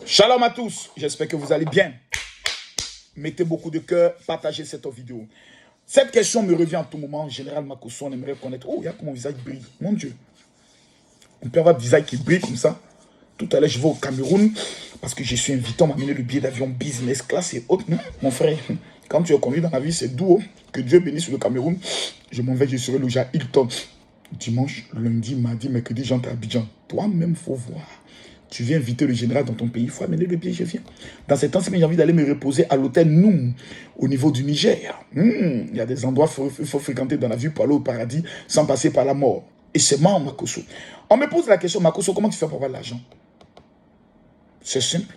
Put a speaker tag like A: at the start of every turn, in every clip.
A: Shalom à tous, j'espère que vous allez bien. Mettez beaucoup de cœur, partagez cette vidéo. Cette question me revient en tout moment. Général Makosso, on aimerait connaître. Oh, regarde comment mon visage brille. Mon Dieu. On peut avoir un visage qui brille comme ça. Tout à l'heure, je vais au Cameroun parce que je suis invité. On m'a amené le billet d'avion business class et autres. Mon frère, quand tu es connu dans la vie, c'est doux. Que Dieu bénisse le Cameroun. Je m'en vais, je serai logé à Hilton. Dimanche, lundi, mardi, mercredi, j'entre à Abidjan. Toi-même, faut voir. Tu viens inviter le général dans ton pays, il faut amener le billet, je viens. Dans ces temps-ci, j'ai envie d'aller me reposer à l'hôtel Noum, au niveau du Niger. Il y a des endroits qu'il faut fréquenter dans la vie pour aller au paradis sans passer par la mort. Et c'est moi, Makosso. On me pose la question, Makosso, comment tu fais pour avoir de l'argent? C'est simple.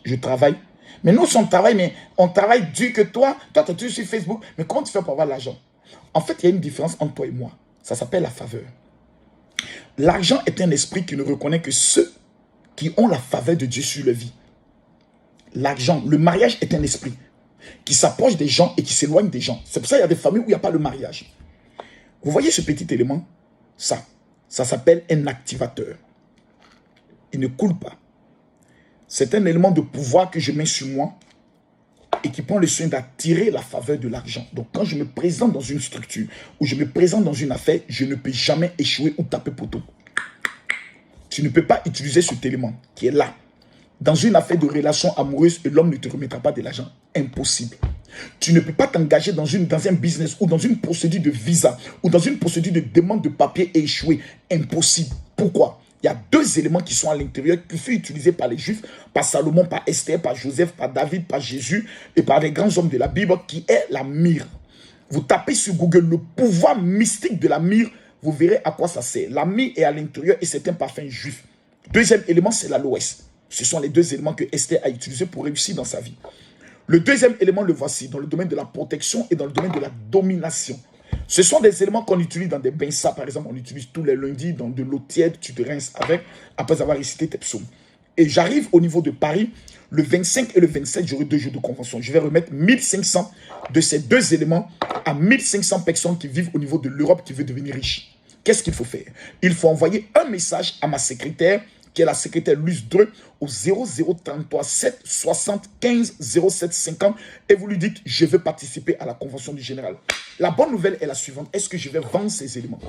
A: Je travaille. Mais nous, on travaille, mais on travaille dur que toi. Toi, tu es toujours sur Facebook. Mais comment tu fais pour avoir de l'argent? En fait, il y a une différence entre toi et moi. Ça s'appelle la faveur. L'argent est un esprit qui ne reconnaît que ceux qui ont la faveur de Dieu sur leur vie. L'argent, le mariage est un esprit qui s'approche des gens et qui s'éloigne des gens. C'est pour ça qu'il y a des familles où il n'y a pas le mariage. Vous voyez ce petit élément? Ça s'appelle un activateur. Il ne coule pas. C'est un élément de pouvoir que je mets sur moi et qui prend le soin d'attirer la faveur de l'argent. Donc quand je me présente dans une structure ou je me présente dans une affaire, je ne peux jamais échouer ou taper poteau. Tu ne peux pas utiliser cet élément qui est là. Dans une affaire de relation amoureuse, l'homme ne te remettra pas de l'argent. Impossible. Tu ne peux pas t'engager dans un business ou dans une procédure de visa ou dans une procédure de demande de papier et échouer. Impossible. Pourquoi? Il y a deux éléments qui sont à l'intérieur, qui furent utilisés par les Juifs, par Salomon, par Esther, par Joseph, par David, par Jésus et par les grands hommes de la Bible, qui est la myrrhe. Vous tapez sur Google le pouvoir mystique de la myrrhe, vous verrez à quoi ça sert. La myrrhe est à l'intérieur et c'est un parfum juif. Deuxième élément, c'est l'aloès. Ce sont les deux éléments que Esther a utilisés pour réussir dans sa vie. Le deuxième élément, le voici, dans le domaine de la protection et dans le domaine de la domination. Ce sont des éléments qu'on utilise dans des bains. Ça, par exemple, on utilise tous les lundis dans de l'eau tiède, tu te rinces avec, après avoir récité tes psaumes. Et j'arrive au niveau de Paris, le 25 et le 27, j'aurai 2 jours de convention. Je vais remettre 1500 de ces deux éléments à 1500 personnes qui vivent au niveau de l'Europe qui veulent devenir riches. Qu'est-ce qu'il faut faire? Il faut envoyer un message à ma secrétaire, qui est la secrétaire Luce Dreux, au 0033 7 60 15 07 50 et vous lui dites « Je veux participer à la convention du général ». La bonne nouvelle est la suivante. Est-ce que je vais vendre ces éléments?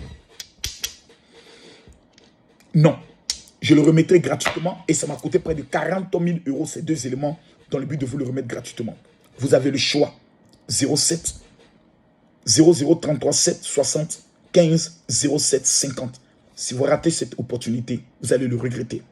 A: Non. Je le remettrai gratuitement et ça m'a coûté près de 40 000 € ces deux éléments dans le but de vous le remettre gratuitement. Vous avez le choix. 07 0033 7 60 15 07 50. Si vous ratez cette opportunité, vous allez le regretter.